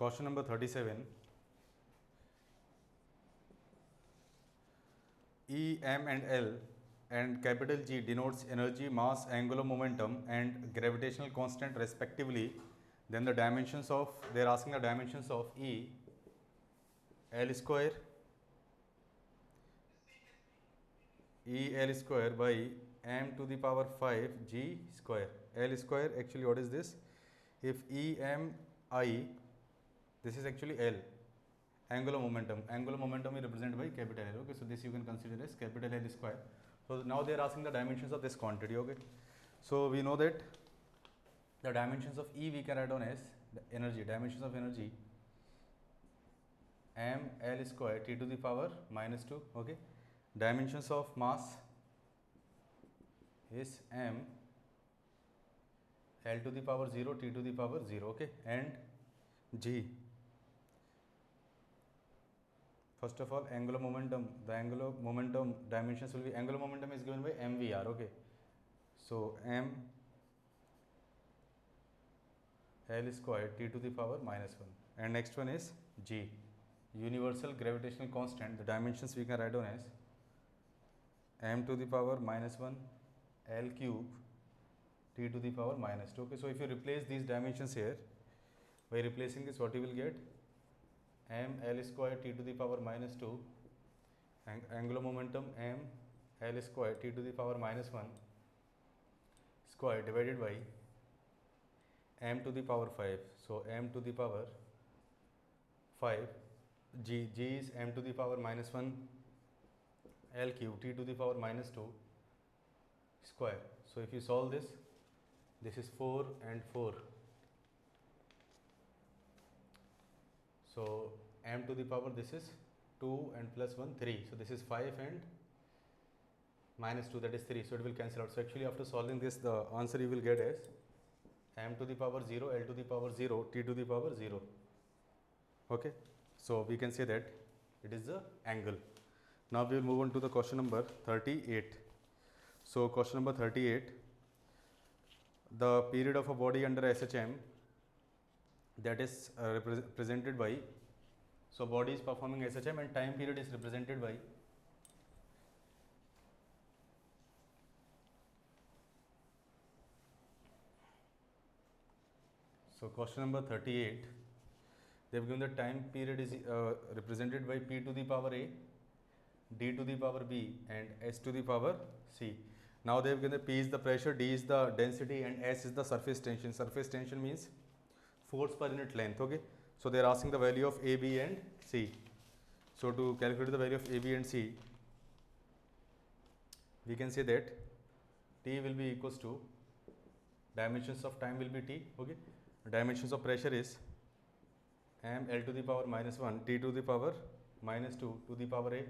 question number 37. E, M and L and capital G denotes energy, mass, angular momentum and gravitational constant respectively. Then the dimensions of, they are asking the dimensions of E, L square, E L square by m to the power 5 G square. L square, actually what is this? If E M I, this is actually L. Angular momentum is represented by capital L. Okay, so this you can consider as capital L square. So now they are asking the dimensions of this quantity. Okay, so we know that the dimensions of E we can write down as the energy, dimensions of energy m L square T to the power minus 2. Okay, dimensions of mass is m L to the power 0 T to the power 0. Okay, and G, first of all, angular momentum, the angular momentum dimensions will be, angular momentum is given by mvr. Okay, so m L square T to the power minus 1, and next one is G, universal gravitational constant. The dimensions we can write down as m to the power minus 1 L cube T to the power minus 2. Okay, so if you replace these dimensions here, by replacing this, what you will get? M L square T to the power minus 2, angular momentum m L square T to the power minus 1 square divided by m to the power 5. So m to the power 5, G is m to the power minus 1 L cube T to the power minus 2 square. So if you solve this, this is 4 and 4. So m to the power, this is 2 and plus 1 3. So this is 5 and minus 2, that is 3. So it will cancel out. So actually after solving this, the answer you will get is m to the power 0, L to the power 0, T to the power 0. Okay, so we can say that it is the angle. Now we will move on to the question number 38. So question number 38, the period of a body under SHM, that is represented by, so body is performing SHM and time period is represented by so question number 38, they have given the time period is represented by P to the power A, D to the power B and S to the power C. Now they have given the P is the pressure, D is the density and S is the surface tension. Surface tension means force per unit length. Okay, so they are asking the value of A, B and C. So to calculate the value of A, B and C, we can say that T will be equals to, dimensions of time will be T. Okay, dimensions of pressure is m L to the power minus 1 T to the power minus 2 to the power A.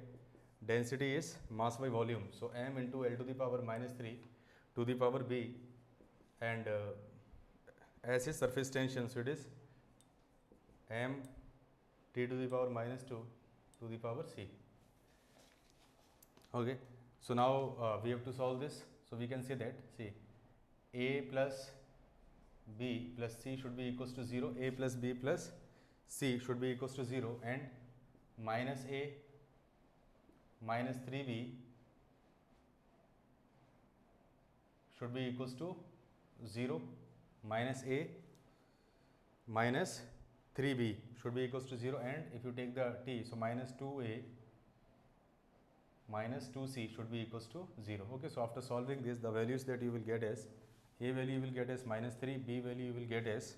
Density is mass by volume, so m into L to the power minus 3 to the power B, and S is surface tension, so it is m T to the power minus 2 to the power C. Okay, so now we have to solve this. So we can say that, see, A plus B plus C should be equals to 0, A plus B plus C should be equals to 0, and minus A minus 3B should be equals to 0, minus A minus 3B should be equals to 0, and if you take the T, so minus 2A minus 2C should be equals to 0. Okay, so after solving this, the values that you will get as, A value you will get as minus 3, B value you will get as,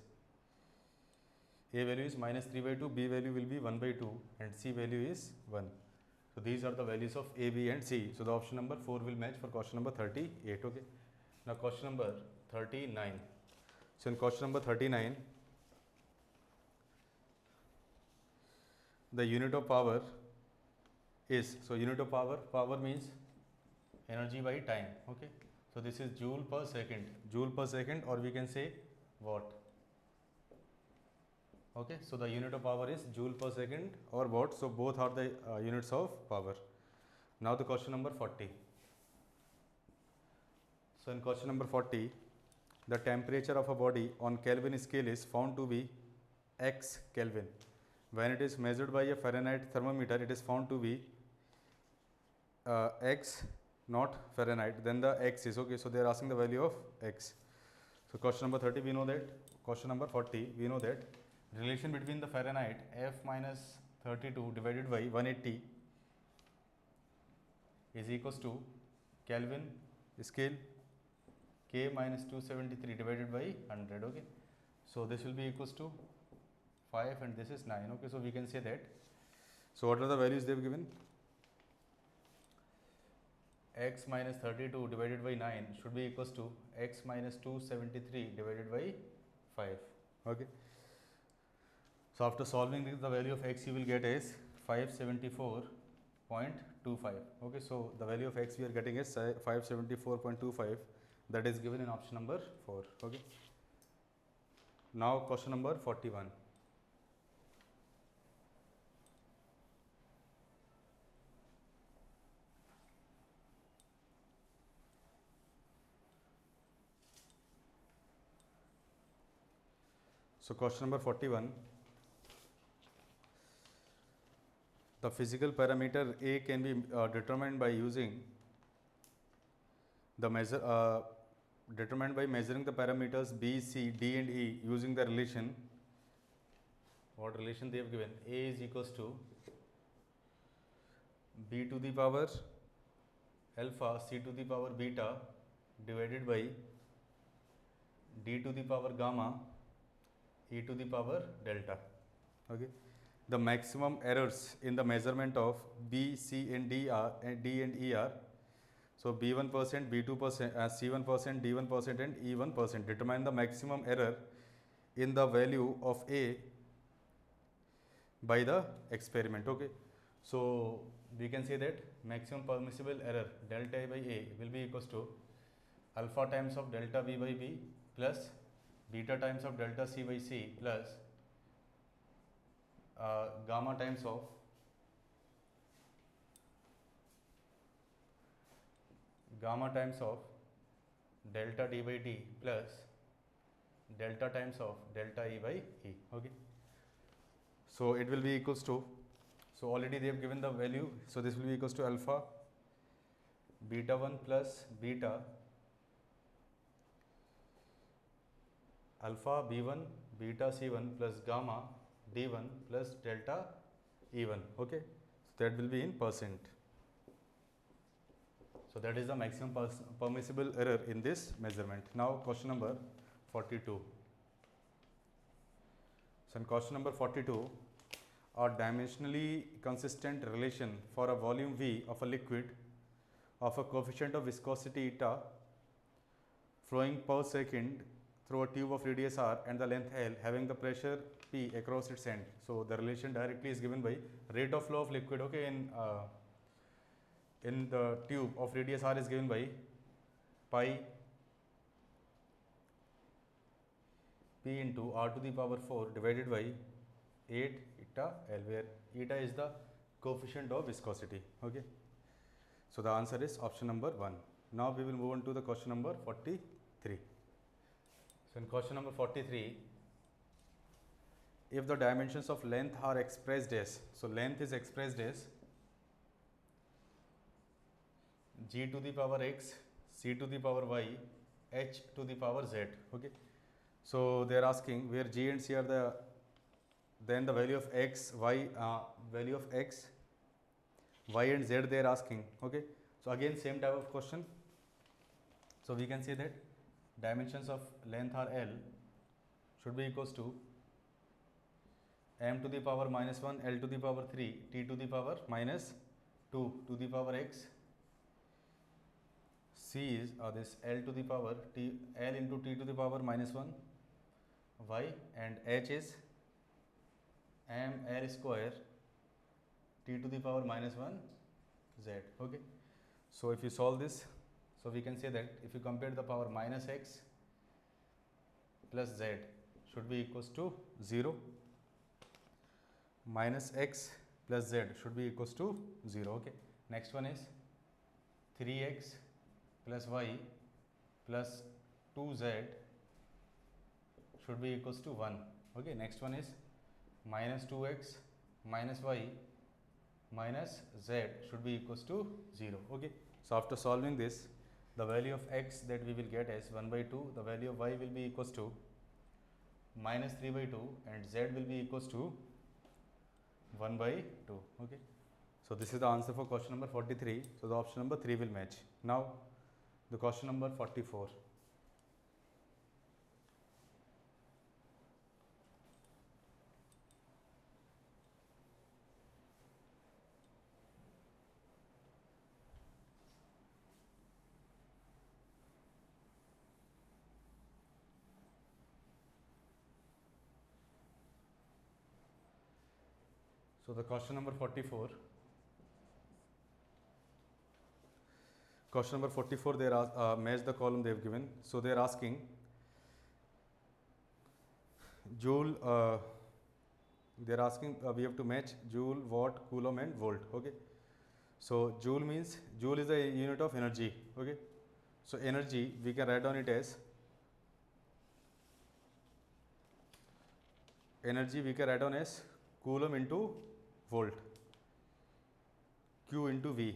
A value is minus 3 by 2, B value will be 1 by 2 and C value is 1. So these are the values of A, B and C. So the option number 4 will match for question number 38. Okay, now question number 39. So in question number 39, the unit of power is, so unit of power means energy by time. Okay, so this is joule per second, or we can say watt. Okay, so the unit of power is joule per second or watt, so both are the units of power. Now the question number 40. So in question number 40, the temperature of a body on Kelvin scale is found to be x Kelvin. When it is measured by a Fahrenheit thermometer, it is found to be x not Fahrenheit, then the x is okay. So they are asking the value of x. So question number 30 we know that. Question number 40 we know that relation between the Fahrenheit F minus 32 divided by 180 is equals to Kelvin scale K minus 273 divided by 100. Okay, so this will be equals to 5 and this is 9. Okay, so we can say that. So what are the values they have given? X minus 32 divided by 9 should be equals to x minus 273 divided by 5. Okay, so after solving this, the value of x you will get is 574.25. Okay, so the value of x we are getting is 574.25, that is given in option number 4. Okay, now question number 41. So question number 41, the physical parameter A can be determined by using the determined by measuring the parameters B, C, D and E using the relation. What relation they have given? A is equals to B to the power alpha C to the power beta divided by D to the power gamma E to the power delta. Okay, the maximum errors in the measurement of B, C and D and E are, so B 1%, B 2%, C 1%, D 1% and E 1%. Determine the maximum error in the value of A by the experiment. Okay, so we can say that maximum permissible error delta A by A will be equals to alpha times of delta B by B plus beta times of delta C by C plus gamma times of delta D by D plus delta times of delta E by E. Okay, so it will be equals to, so already they have given the value, so this will be equals to alpha beta 1 plus beta alpha B1 beta C1 plus gamma D1 plus delta E1. Okay, so that will be in percent. So that is the maximum permissible error in this measurement. Now question number 42. So in question number 42, a dimensionally consistent relation for a volume V of a liquid of a coefficient of viscosity eta flowing per second through a tube of radius r and the length L having the pressure P across its end. So the relation directly is given by rate of flow of liquid. Okay, in the tube of radius r is given by pi P into r to the power 4 divided by 8 eta L, where eta is the coefficient of viscosity. Okay, so the answer is option number 1. Now we will move on to the question number 43. So in question number 43, if the dimensions of length are expressed as, so length is expressed as g to the power x, c to the power y, h to the power z. Okay, so they are asking where g and c are the, then the value of x, y, value of x, y and z they are asking. Okay, so again same type of question. So we can say that dimensions of length are L should be equals to m to the power minus 1, L to the power 3, t to the power minus 2 to the power x, c is this L to the power t, L into t to the power minus 1 y, and h is m L square t to the power minus 1 z. Okay, so if you solve this, so we can say that if you compare the power minus x plus z should be equals to 0, minus x plus z should be equals to 0. Okay, next one is 3x plus y plus 2z should be equals to 1. Okay, next one is minus 2x minus y minus z should be equals to 0. Okay. So after solving this, the value of x that we will get as 1 by 2, the value of y will be equals to minus 3 by 2, and z will be equals to 1 by 2. Okay. So this is the answer for question number 43. So the option number 3 will match. Now the question number 44. So the question number 44. Question number 44, they are match the column they have given. So they are asking joule. They are asking we have to match joule, watt, coulomb, and volt. Okay. So joule means joule is a unit of energy. Okay. So energy we can write down it as coulomb into volt, Q into V,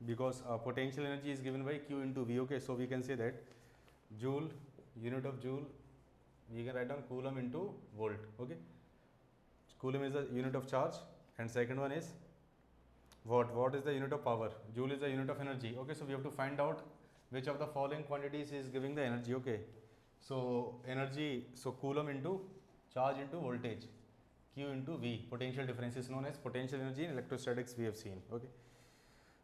because potential energy is given by Q into V. Okay, so we can say that joule, unit of joule, we can write down coulomb into volt. Okay, coulomb is the unit of charge, and second one is watt. Watt is the unit of power. Joule is the unit of energy. Okay, so we have to find out which of the following quantities is giving the energy. Okay, so energy, so coulomb into charge into voltage, Q into V. Potential difference is known as potential energy in electrostatics, we have seen. Okay.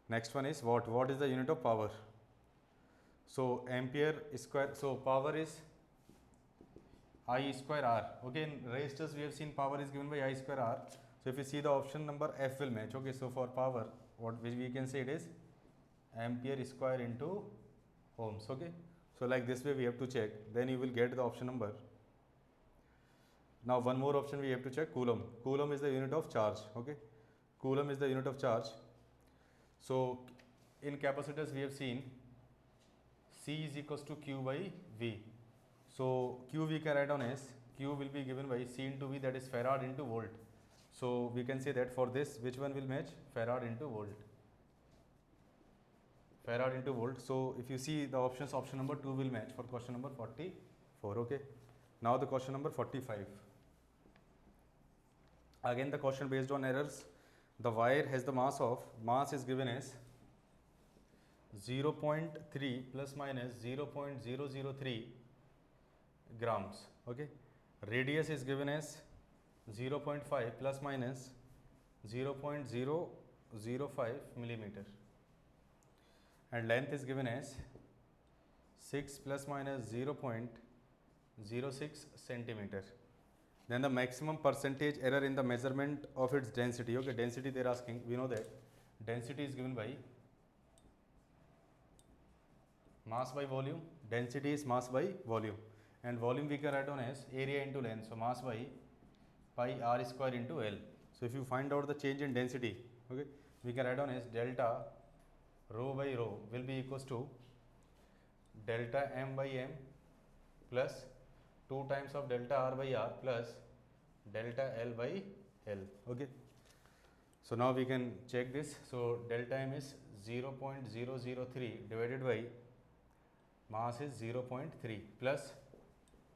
Next one is watt. Watt is the unit of power. So ampere square. So power is I square R. Okay. In resistors we have seen power is given by I square R. So if you see the option number F will match. Okay. So for power, what we can say it is ampere square into ohms. Okay. So like this way we have to check. Then you will get the option number. Now one more option we have to check, coulomb. Coulomb is the unit of charge. Okay, coulomb is the unit of charge. So in capacitors we have seen C is equals to Q by V. So Q we can write down as Q will be given by C into V, that is farad into volt. So we can say that for this, which one will match? Farad into volt. Farad into volt. So if you see the options, option number 2 will match for question number 44. Okay. Now the question number 45. Again the question based on errors. The wire has the mass is given as 0.3 plus minus 0.003 grams. Okay. Radius is given as 0.5 plus minus 0.005 millimeter, and length is given as 6 plus minus 0.06 centimeter. Then the maximum percentage error in the measurement of its density. Okay, density they are asking. We know that density is given by mass by volume. Density is mass by volume, and volume we can write down as area into length. So mass by pi r square into L. So if you find out the change in density, okay, we can write down as delta rho by rho will be equals to delta m by m plus 2 times of delta r by r plus delta L by L. Okay. So now we can check this. So delta m is 0.003 divided by mass is 0.3 plus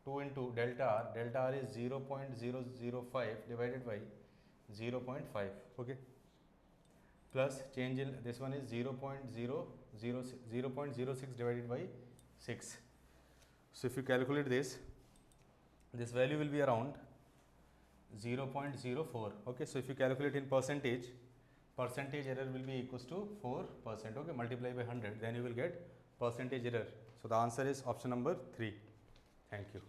2 into delta r. Delta r is 0.005 divided by 0.5. Okay. Plus change in this one is 0.06 divided by 6. So if you calculate this value will be around 0.04. Okay, so if you calculate in percentage error will be equals to 4%. Okay, multiply by 100, then you will get percentage error. So the answer is option number 3. Thank you.